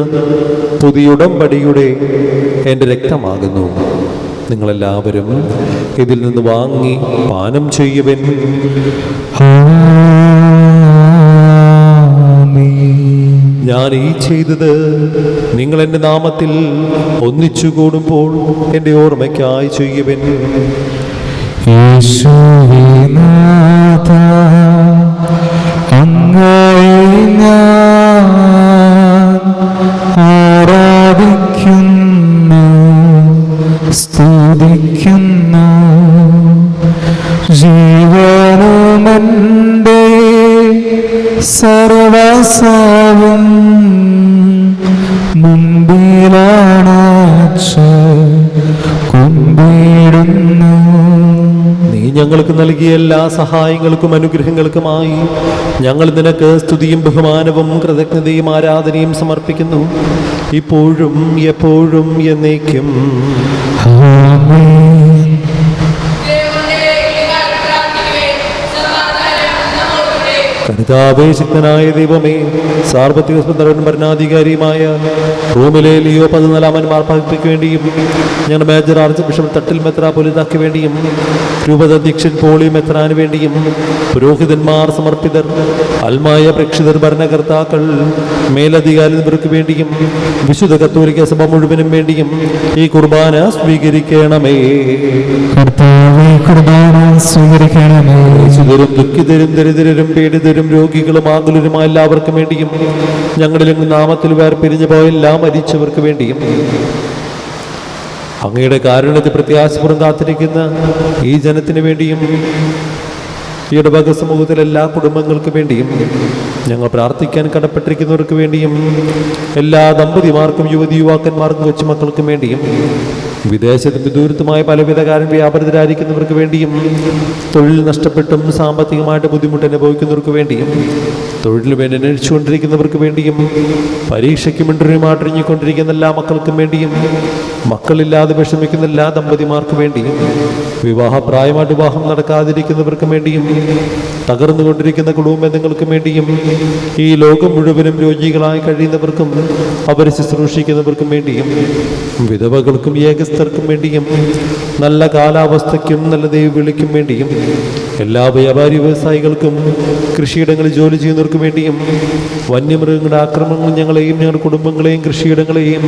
പുതിയുടമ്പടിയുടെ എൻ്റെ രക്തമാകുന്നു. നിങ്ങളെല്ലാവരും ഇതിൽ നിന്ന് വാങ്ങി പാനം ചെയ്യുവൻ. ഞാൻ ഈ ചെയ്തത് നിങ്ങൾ എൻ്റെ നാമത്തിൽ ഒന്നിച്ചു കൂടുമ്പോൾ എൻ്റെ ഓർമ്മയ്ക്കായി ചെയ്യുവൻ. യേശുവിനാഥ അങ്ങയെ ഞാൻ ആരാധിക്കുന്നു, സ്തുതിക്കുന്നു. ജീവനുമെൻ്റെ സർവസ്വവും മുമ്പിലാണച്ച് കുമ്പിടുന്നു. നീ ഞങ്ങൾക്ക് നൽകിയ എല്ലാ സഹായങ്ങൾക്കും അനുഗ്രഹങ്ങൾക്കുമായി ഞങ്ങൾ നിനക്ക് സ്തുതിയും ബഹുമാനവും കൃതജ്ഞതയും ആരാധനയും സമർപ്പിക്കുന്നു, ഇപ്പോഴും എപ്പോഴും എന്നേക്കും. ആമേൻ. കർത്താവേ, ശക്തനായ ദൈവമേ, സാർവത്രിക ഭരണാധികാരിയുമായ റോമിലെ ലിയോ 14 മാർപ്പാപ്പയ്ക്ക് വേണ്ടിയും ഞങ്ങളുടെ മേജർ ആർച്ച് ബിഷപ്പ് തട്ടിൽ മെത്രാപ്പൊലീത്താക്ക് വേണ്ടിയും രൂപതാധ്യക്ഷൻ പോളി മെത്രാന് വേണ്ടിയും പുരോഹിതന്മാർ, സമർപ്പിതർ, അൽമായ പ്രേക്ഷിതർ, ഭരണകർത്താക്കൾ, മേലധികാരി എന്നിവർക്ക് വേണ്ടിയും വിശുദ്ധ കത്തോലിക്ക സഭ മുഴുവനും വേണ്ടിയും ഈ കുർബാന സ്വീകരിക്കണമേ. കർത്താവേ, കുർബാന സ്വീകരിക്കണമേ. സുതരും ദുഃഖിതരും ദരിദ്രരും പീഡിതരും രോഗികളും ആകുലരുമായ എല്ലാവർക്കും വേണ്ടിയും ഞങ്ങളിലും നാമത്തിൽ വേർപിരിഞ്ഞു പോയ എല്ലാ മരിച്ചവർക്ക് വേണ്ടിയും അങ്ങയുടെ കാരുണ്യത്തെ പ്രത്യാശപൂർവ്വം കാത്തിരിക്കുന്ന ഈ ജനത്തിന് വേണ്ടിയും ഈ ഇടവക സമൂഹത്തിലെ എല്ലാ കുടുംബങ്ങൾക്ക് വേണ്ടിയും ഞങ്ങൾ പ്രാർത്ഥിക്കാൻ കടപ്പെട്ടിരിക്കുന്നവർക്ക് വേണ്ടിയും എല്ലാ ദമ്പതിമാർക്കും യുവാക്കന്മാർക്കും കൊച്ചുമക്കൾക്കും വേണ്ടിയും വിദേശത്തും വിദൂരത്തുമായ പലവിധ കാര്യം വ്യാപൃതരായിരിക്കുന്നവർക്ക് വേണ്ടിയും തൊഴിൽ നഷ്ടപ്പെട്ടും സാമ്പത്തികമായിട്ട് ബുദ്ധിമുട്ട് അനുഭവിക്കുന്നവർക്ക് വേണ്ടിയും തൊഴിലിന് വേണ്ടി അന്വേഷിച്ചുകൊണ്ടിരിക്കുന്നവർക്ക് വേണ്ടിയും പരീക്ഷയ്ക്കും ഇൻ്റർവ്യൂമായിട്ട് ഇറങ്ങിക്കൊണ്ടിരിക്കുന്ന എല്ലാ മക്കൾക്കും വേണ്ടിയും മക്കളില്ലാതെ വിഷമിക്കുന്ന എല്ലാ ദമ്പതിമാർക്ക് വേണ്ടിയും വിവാഹപ്രായമായിട്ട് വിവാഹം നടക്കാതിരിക്കുന്നവർക്കും വേണ്ടിയും തകർന്നുകൊണ്ടിരിക്കുന്ന കുടുംബ ബന്ധങ്ങൾക്കും വേണ്ടിയും ഈ ലോകം മുഴുവനും രോഗികളായി കഴിയുന്നവർക്കും അവരെ ശുശ്രൂഷിക്കുന്നവർക്കും വേണ്ടിയും വിധവകൾക്കും ഏകസ്ഥർക്കും വേണ്ടിയും നല്ല കാലാവസ്ഥയ്ക്കും നല്ല ദൈവവിളിക്കും വേണ്ടിയും എല്ലാ വ്യാപാരി വ്യവസായികൾക്കും കൃഷിയിടങ്ങളിൽ ജോലി ചെയ്യുന്നവർക്കും വേണ്ടിയും വന്യമൃഗങ്ങളുടെ ആക്രമണങ്ങൾ ഞങ്ങളെയും ഞങ്ങളുടെ കുടുംബങ്ങളെയും കൃഷിയിടങ്ങളെയും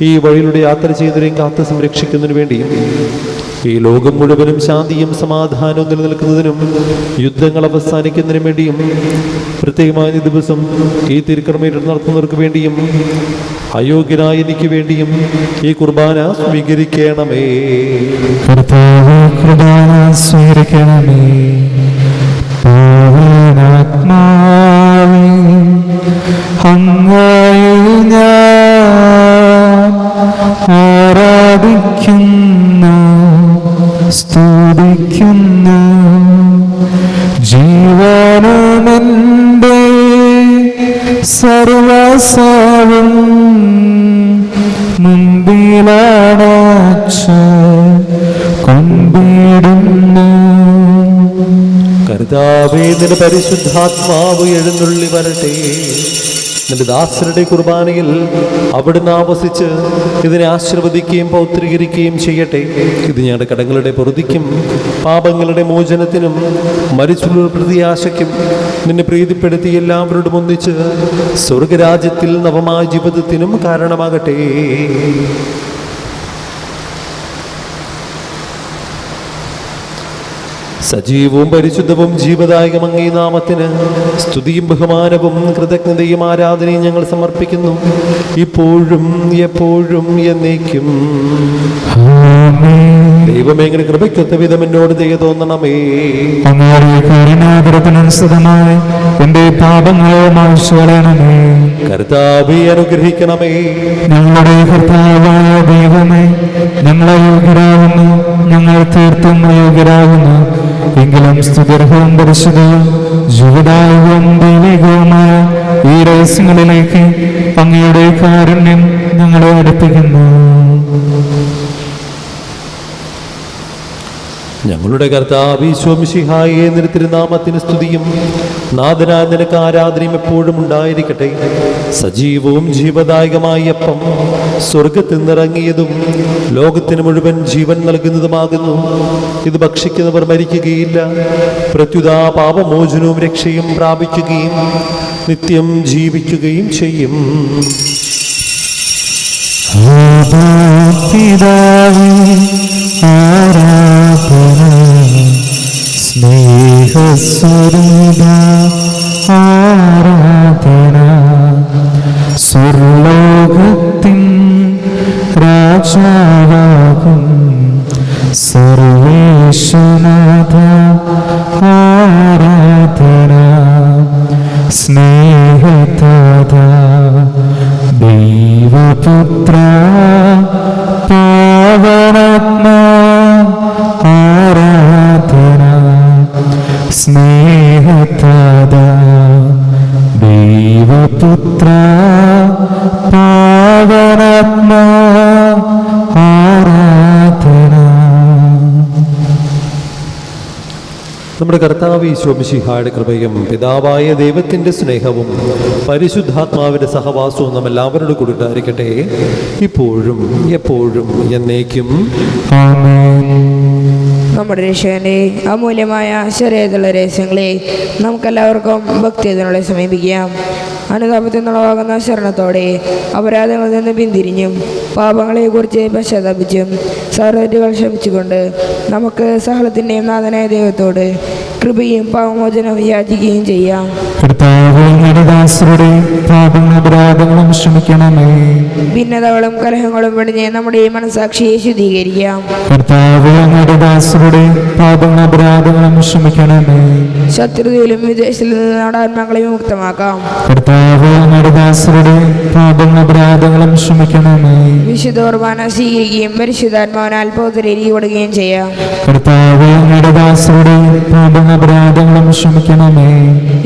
ഈ വഴിയിലൂടെ യാത്ര ചെയ്യുന്നവരെയും കാത്ത് സംരക്ഷിക്കുന്നതിന് വേണ്ടിയും ഈ ലോകം മുഴുവനും ശാന്തിയും സമാധാനവും നിലനിൽക്കുന്നതിനും യുദ്ധങ്ങൾ അവസാനിക്കുന്നതിനും വേണ്ടിയും പ്രത്യേകമായ ദിവസം ഈ തിരുക്കർമ്മയിൽ നടത്തുന്നവർക്ക് വേണ്ടിയും അയോഗ്യനായ എനിക്ക് വേണ്ടിയും ഈ കുർബാന സ്വീകരിക്കണമേ. കർത്താവേ, കുർബാന സ്വീകരിക്കണമേ. പാവനാത്മാവേ, അങ്ങയെ ഞാൻ ആരാധിക്കുന്നു, സ്തുതിക്കുന്നു. ജീവനുമെൻ്റെ സർവസ്വവും മുൻപിലടച്ച് കൊണ്ടിടുന്നു. കർത്താവേ, നിന്റെ പരിശുദ്ധാത്മാവ് എഴുന്നള്ളി വരട്ടെ. നിന്റെ ദാസരുടെ കുർബാനയിൽ അവിടുന്ന് ആവസിച്ച് ഇതിനെ ആശീർവദിക്കുകയും പൗത്രീകരിക്കുകയും ചെയ്യട്ടെ. ഇത് ഞങ്ങളുടെ കടങ്ങളുടെ പൊറുതിക്കും പാപങ്ങളുടെ മോചനത്തിനും മരിച്ചുള്ള പ്രത്യാശയ്ക്കും നിന്നെ പ്രീതിപ്പെടുത്തി എല്ലാവരോടും ഒന്നിച്ച് സ്വർഗരാജ്യത്തിൽ നവമായ ജീവിതത്തിനും കാരണമാകട്ടെ. സജീവവും പരിശുദ്ധവും ജീവദായകം അങ്ങേ നാമത്തിന് സ്തുതിയും ബഹുമാനവും കൃതജ്ഞതയും ആരാധനയും ഞങ്ങൾ സമർപ്പിക്കുന്നു, ഇപ്പോഴും എപ്പോഴും എന്നേക്കും. ദൈവമേ, അങ്ങയുടെ കൃപയ്ക്കൊത്ത വിധം എന്നോട് ദയ തോന്നണമേ. അങ്ങയുടെ കരുണാദരത്തിനനുസൃതമായി എന്റെ പാപങ്ങളെ മായ്ച്ചുകളയണമേ. കർത്താവേ, അനുഗ്രഹിക്കണമേ. ഞങ്ങളുടെ കർത്താവായ ദൈവമേ, ഞങ്ങൾ അയോഗ്യരാകുന്നു, ഞങ്ങൾ തീർത്തും അയോഗ്യരാകുന്നു. എങ്കിലും സ്തുത്യർഹവും പരിശുദ്ധവും ജീവദായകവും ദൈവികവുമായ ഈ രഹസ്യങ്ങളിലേക്ക് അങ്ങയുടെ കാരുണ്യം ഞങ്ങളെ അടുപ്പിക്കുന്നു. ഞങ്ങളുടെ കർത്താവേ, ഈശോമിശിഹായേ, നിന്റെ തിരുനാമത്തിന് സ്തുതിയും നാഥനായ നിനക്ക് ആരാധനയും എപ്പോഴും ഉണ്ടായിരിക്കട്ടെ. സജീവവും ജീവദായകമായ അപ്പം സ്വർഗത്തിൽ നിന്നിറങ്ങിയതും ലോകത്തിന് മുഴുവൻ ജീവൻ നൽകുന്നതുമാകുന്നു. ഇത് ഭക്ഷിക്കുന്നവർ മരിക്കുകയില്ല, പ്രത്യുത പാപമോചനവും രക്ഷയും പ്രാപിക്കുകയും നിത്യം ജീവിക്കുകയും ചെയ്യും. പിതാവേ, ആരാധന, സ്നേഹസ്വരൂപ ആരാധന, സ്വർലോകത്തിൻ രാജാവാകും സർവേശ്വനാഥ ആരാധന, സ്നേഹതാത ദൈവപുത്ര പാവനാത്മാ ആരാധന, സ്നേഹതാത ദൈവപുത്ര പാവനാത്മാ ആരാധന. നമ്മുടെ കർത്താവ് ഈശോ മിശിഹായുടെ കൃപയും പിതാവായ ദൈവത്തിൻ്റെ സ്നേഹവും പരിശുദ്ധാത്മാവിൻ്റെ സഹവാസവും നാം എല്ലാവരോടും കൂടി ഉണ്ടായിരിക്കട്ടെ, ഇപ്പോഴും എപ്പോഴും എന്നേക്കും. ആമേൻ. നമ്മുടെ രക്ഷകന്റെ അമൂല്യമായ ശരീരത്തിലുള്ള രഹസ്യങ്ങളെ നമുക്കെല്ലാവർക്കും ഭക്തിയോടെ സമീപിക്കാം. അനുതാപത്തിൽ നിന്നുളവാകുന്ന ശരണത്തോടെ അപരാധങ്ങളിൽ നിന്ന് പിന്തിരിഞ്ഞും പാപങ്ങളെക്കുറിച്ച് പശ്ചാത്തപിച്ചും സർവ്വതെറ്റുകൾ ക്ഷമിച്ചുകൊണ്ട് നമുക്ക് സഹലത്തിൻ്റെയും നാഥനായ ദൈവത്തോട് കൃപയും പാപമോചനവും യാചിക്കുകയും ചെയ്യാം. കർത്താവേ, അങ്ങയുടെ ദാസരുടെ പാപങ്ങളും അപരാധങ്ങളും ക്ഷമിക്കണമേ. ഭിന്നതകളും കലഹങ്ങളും വെടിഞ്ഞ് നമ്മുടെ മനസാക്ഷിയെ ശുദ്ധീകരിക്കാം. കർത്താവേ, അങ്ങയുടെ ദാസരുടെ പാപങ്ങളും അപരാധങ്ങളും ക്ഷമിക്കണമേ. ശത്രുതയിലും വിദേശത്തിൽ നിന്ന് ആത്മാക്കളെ മുക്തമാക്കാം. കർത്താവേ, അങ്ങയുടെ ദാസരുടെ പാപങ്ങളും അപരാധങ്ങളും ക്ഷമിക്കണമേ. വിശുദ്ധ കുർബാന സ്വീകരിക്കുകയും പരിശുദ്ധാത്മാവിനാൽ പൗത്രീകരിക്കപ്പെടുകയും ചെയ്യാം. കർത്താവേ, അങ്ങയുടെ ദാസരുടെ പാപങ്ങളും അപരാധങ്ങളും ക്ഷമിക്കണമേ.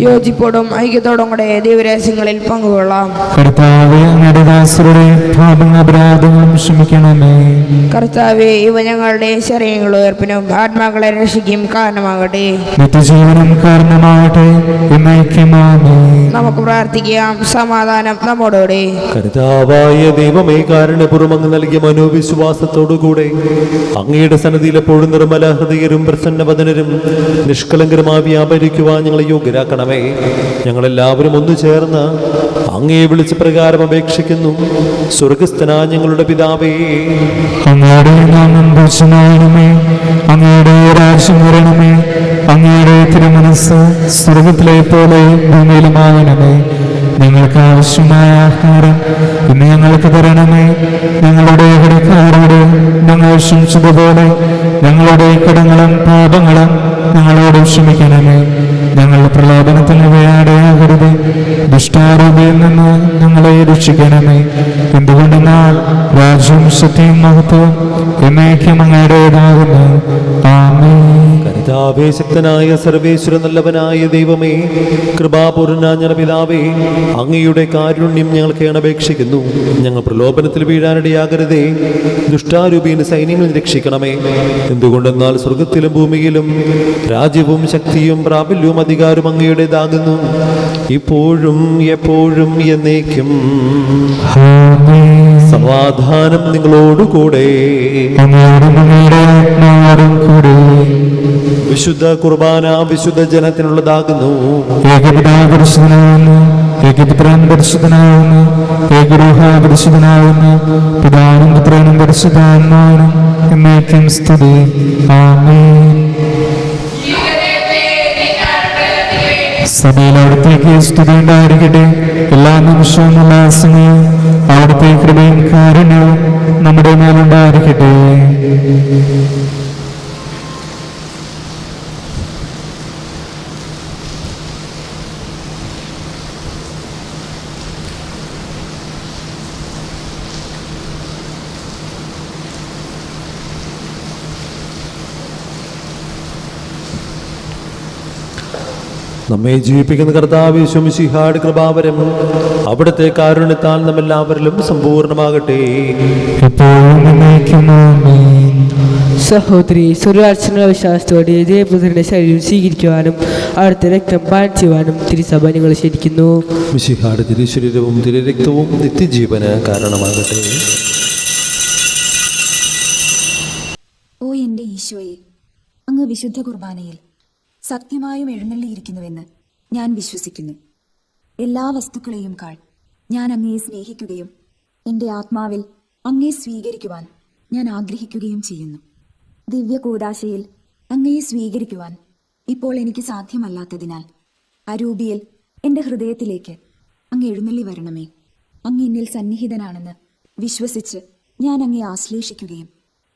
യോജിപ്പോടും ഐക്യത്തോടും കൂടെ ദൈവരഹസ്യങ്ങളിൽ പങ്കുകൊള്ളാം. കർത്താവേ, അങ്ങയുടെ ദാസരുടെ പാപങ്ങളും അപരാധങ്ങളും ക്ഷമിക്കണമേ. കർത്താവേ, ഇവ ഞങ്ങളുടെ ശരീരങ്ങളുടെ ഉയർപ്പിനും ആത്മാക്കളെ രക്ഷിക്കും കാരണമാകട്ടെ. നിത്യജീവനം കാരണമാകട്ടെ. എന്നേക്കുമാമേ. നമുക്ക് പ്രാർത്ഥിക്കാം. സമാധാനം നമ്മോടുകൂടെ. കർത്താവായ ദൈവമേ, കാരുണ്യപൂർവ്വം അങ്ങ് നൽകിയ മനോവിശ്വാസത്തോടുകൂടെ അങ്ങയുടെ സന്നിധിയിൽ എപ്പോഴും നിർമ്മല ഹൃദയരും പ്രസന്നവദനരും നിഷ്കളങ്കരമായി വ്യാപരിക്കുവാൻ ഞങ്ങളെ യോഗ്യരാക്കണമേ. ഞങ്ങളെല്ലാവരും ഒന്നു ചേർന്ന് അങ്ങയെ വിളിച്ച് പ്രകാരം അപേക്ഷിക്കുന്നു. സ്വർഗസ്ഥനായ ഞങ്ങളുടെ പിതാവേ, അങ്ങയുടെ നാമം പൂജിതമാകണമേ. അങ്ങയുടെ രാജ്യം വരണമേ. അങ്ങയുടെ തിരുമനസ്സ് സ്വർഗത്തിലെ പോലെ ഭൂമിയിലുമാകണമേ. ഞങ്ങൾക്ക് ആവശ്യമായ ആഹാരം ഇന്ന് ഞങ്ങൾക്ക് തരണമേ. ഞങ്ങളുടെ കടക്കാരോട് ഞങ്ങൾ ക്ഷമിച്ചതുപോലെ ഞങ്ങളുടെ കടങ്ങളും പാപങ്ങളും ഞങ്ങളോട് ക്ഷമിക്കണമേ. ഞങ്ങളുടെ പ്രലോഭനത്തിൽ ഇടയാകരുത്. ദുഷ്ടാരൂപിയിൽ നിന്ന് ഞങ്ങളെ രക്ഷിക്കണമേ. എന്തുകൊണ്ടെന്നാൽ രാജ്യവും ശക്തിയും മഹത്വവും എന്നേക്കും അങ്ങയുടേതാകുന്നു. ആമേൻ. കർത്താവേ, ശക്തനായ സർവേശ്വര നല്ലവനായ ദൈവമേ, കൃപാപൂർണനായ ഞങ്ങളുടെ പിതാവേ, അങ്ങയുടെ കാരുണ്യം ഞങ്ങൾക്ക് അപേക്ഷിക്കുന്നു. ഞങ്ങൾ പ്രലോഭനത്തിൽ വീഴാനിടയാകരുതേ. ദുഷ്ടാരൂപീന് സൈന്യങ്ങളിൽ രക്ഷിക്കണമേ. എന്തുകൊണ്ടെന്നാൽ സ്വർഗത്തിലും ഭൂമിയിലും രാജ്യവും ശക്തിയും പ്രാബല്യവും അധികാരവും അങ്ങയുടേതാകുന്നു, ഇപ്പോഴും എപ്പോഴും എന്നേക്കും. ആമേൻ. സമാധാനം നിങ്ങളോടുകൂടെ. അങ്ങയോടും അങ്ങയുടെ ആത്മാവോടും കൂടെ. വിശുദ്ധ കുർബാന വിശുദ്ധ ജനത്തിനുള്ളതാകുന്നു. ഏകപിതാവ് പരിശുദ്ധനാകുന്നു. ഏകപുത്രൻ പരിശുദ്ധനാകുന്നു. ഏകരൂഹ പരിശുദ്ധനാകുന്നു. പിതാവിനും പുത്രനും പരിശുദ്ധാത്മാവിനും എന്നേക്കും സ്തുതി. ആമേൻ. സഭയിൽ അവിടത്തേക്ക് സ്തുതി ഉണ്ടായിരിക്കട്ടെ. എല്ലാ നിമിഷവും എല്ലാ സമയവും അവിടുത്തെ കൃപയും കാരുണ്യവും നമ്മുടെ മേലുണ്ടായിരിക്കട്ടെ. നമ്മെ ജീവിപ്പിക്കുന്ന കർത്താവ് യേശു മിശിഹായുടെ കൃപാവരം അവിടുത്തെ കാരുണ്യത്താൽ നമ്മെല്ലാവരിലും സമ്പൂർണ്ണമാകട്ടെ. എപ്പോഴും എന്നേക്കും ആമേൻ. സഹോദരി, സ്വർഗാർച്ചന വിശ്വാസത്തോടെ ദേവപുത്രന്റെ ശരീരം സ്വീകരിക്കുവാനും അവിടുത്തെ രക്തം പാനം ചെയ്യുവാനും തിരുസഭ നിങ്ങൾ ക്ഷണിക്കുന്നു. മിശിഹായുടെ തിരുശരീരവും തിരുരക്തവും നിത്യജീവന് കാരണമാകട്ടെ. ഓ എൻ്റെ ഈശോയെ, അങ്ങ് വിശുദ്ധ കുർബാനയിൽ സത്യമായും എഴുന്നള്ളിയിരിക്കുന്നുവെന്ന് ഞാൻ വിശ്വസിക്കുന്നു. എല്ലാ വസ്തുക്കളെയും കാൾ ഞാൻ അങ്ങയെ സ്നേഹിക്കുകയും എൻ്റെ ആത്മാവിൽ അങ്ങയെ സ്വീകരിക്കുവാൻ ഞാൻ ആഗ്രഹിക്കുകയും ചെയ്യുന്നു. ദിവ്യ കൂദാശയിൽ അങ്ങയെ സ്വീകരിക്കുവാൻ ഇപ്പോൾ എനിക്ക് സാധ്യമല്ലാത്തതിനാൽ അരൂപിയിൽ എൻ്റെ ഹൃദയത്തിലേക്ക് അങ്ങ് എഴുന്നള്ളി വരണമേ. അങ്ങ് എന്നിൽ സന്നിഹിതനാണെന്ന് വിശ്വസിച്ച് ഞാൻ അങ്ങയെ ആശ്ലേഷിക്കുകയും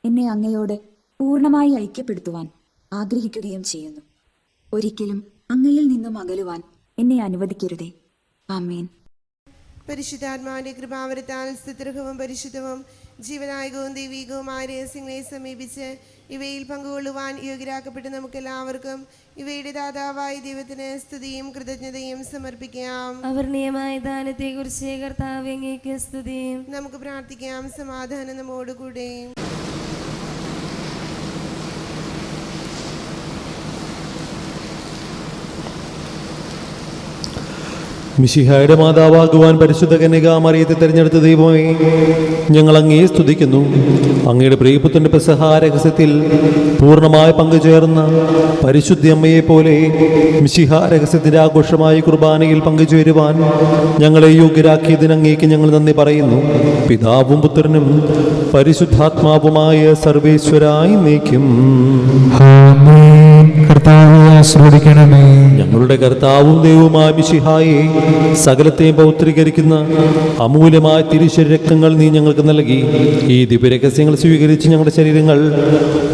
എന്നെ അങ്ങയോട് പൂർണ്ണമായി ഐക്യപ്പെടുത്തുവാൻ ആഗ്രഹിക്കുകയും ചെയ്യുന്നു. ഒരിക്കലും അങ്ങയിൽ നിന്നും അകലുവാൻ എന്നെ അനുവദിക്കരുതേ. ആമേൻ. പരിശുദ്ധാത്മാവിന്റെ കൃപാവരത്താൽ സ്തുത്യർഹവും പരിശുദ്ധവും ജീവനായകവും ദൈവികവുമായ രഹസ്യങ്ങളെ സമീപിച്ച് ഇവയിൽ പങ്കുകൊള്ളുവാൻ യോഗ്യരാക്കപ്പെട്ട് നമുക്കെല്ലാവർക്കും ഇവയുടെ ദാതാവായ ദൈവത്തിന് സ്തുതിയും കൃതജ്ഞതയും സമർപ്പിക്കാം. അവർണീയമായ ദാനത്തെക്കുറിച്ച് കർത്താവേ അങ്ങേക്ക് സ്തുതി. നമുക്ക് പ്രാർത്ഥിക്കാം. സമാധാനം നമ്മോടുകൂടെ. മിശിഹായുടെ മാതാവാകുവാൻ പരിശുദ്ധ കന്യകാമറിയത്തെ തിരഞ്ഞെടുത്ത ദൈവമേ, ഞങ്ങൾ അങ്ങേ സ്തുതിക്കുന്നു. അങ്ങയുടെ പ്രിയപുത്രന്റെ പെസഹ രഹസ്യത്തിൽ പൂർണ്ണമായി പങ്കുചേർന്ന പരിശുദ്ധ അമ്മയെ പോലെ മിശിഹ രഹസ്യത്തിന്റെ ആഘോഷമായ കുർബാനയിൽ പങ്കുചേരുവാൻ ഞങ്ങളെ യോഗ്യരാക്കിയതിന് അങ്ങേക്ക് ഞങ്ങൾ നന്ദി പറയുന്നു. പിതാവും പുത്രനും പരിശുദ്ധാത്മാവുമായ സർവേശ്വരായി നീക്കും. കർത്താവേ ആശീർവദിക്കണമേ. ഞങ്ങളുടെ കർത്താവും ദൈവവുമായ മിശിഹായെ സകലത്തെയും പൗത്രീകരിക്കുന്ന അമൂല്യമായ തിരുശരീരക്തങ്ങൾ നീ ഞങ്ങൾക്ക് നൽകി. ഈ ദിവ്യരഹസ്യങ്ങൾ സ്വീകരിച്ച് ഞങ്ങളുടെ ശരീരങ്ങൾ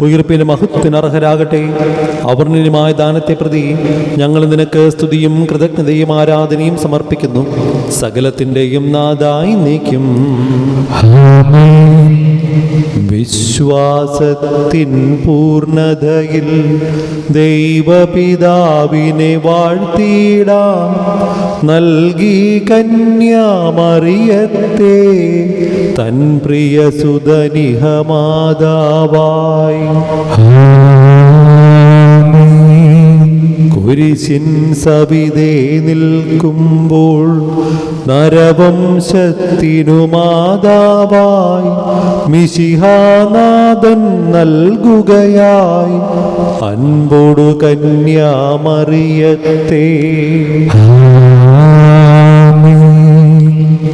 ഉയർപ്പിന്റെ മഹത്വത്തിന് അർഹരാകട്ടെ. അവർണ്ണനീയമായ ദാനത്തെ പ്രതി ഞങ്ങൾ നിനക്ക് സ്തുതിയും കൃതജ്ഞതയും ആരാധനയും സമർപ്പിക്കുന്നു. സകലത്തിൻ്റെയും നാഥായി നീക്കും. വിശ്വാസത്തിൻ പൂർണ്ണതയിൽ ദൈവപിതാവിനെ വാഴ്ത്തിടാം. നൽകി കന്യാമറിയത്തെ തൻ പ്രിയ സുതനിഹമാതാവായി. കുരിശിൻ സവിതേ നിൽക്കുമ്പോൾ നരവംശത്തിനു മാതാവായി മിശിഹാനാഥൻ നൽകുകയായി അൻപോടു കന്യാമറിയത്തെ.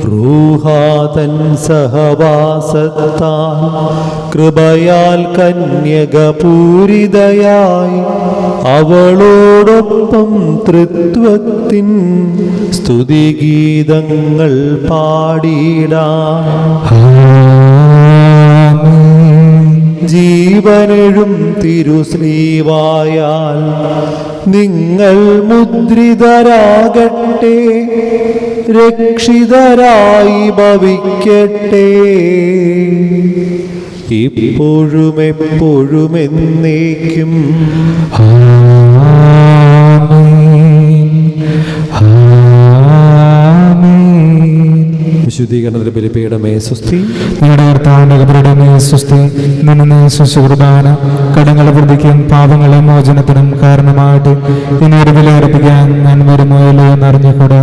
റൂഹാതൻ സഹവാസത്താൽ കൃപയാൽ കന്യകപൂരിതയായി അവളോടൊപ്പം തൃത്വത്തിൻ സ്തുതിഗീതങ്ങൾ പാടിടാം. ജീവനെഴും തിരുശ്രീവായാൽ നിങ്ങൾ മുദ്രിതരാകട്ടെ. രക്ഷിതരായി ഭവിക്കട്ടെ. ഇപ്പോഴും എപ്പോഴും എന്നേക്കും. വിശുദ്ധീകരണത്തിന്റെ ബലിപീഠമേ സ്വസ്തി. നിങ്ങളുടെ കർത്താവിന്റെ കബറിടമേ സ്വസ്തി. നിന്നെ കുർബാന കടങ്ങളെ വൃദ്ധിക്കും പാപങ്ങളെ മോചനത്തിനും കാരണമായിട്ട് ഇനി ഒരു ബലി അർപ്പിക്കാൻ ഞാൻ വരുമോ എന്നറിഞ്ഞുകൂടാ.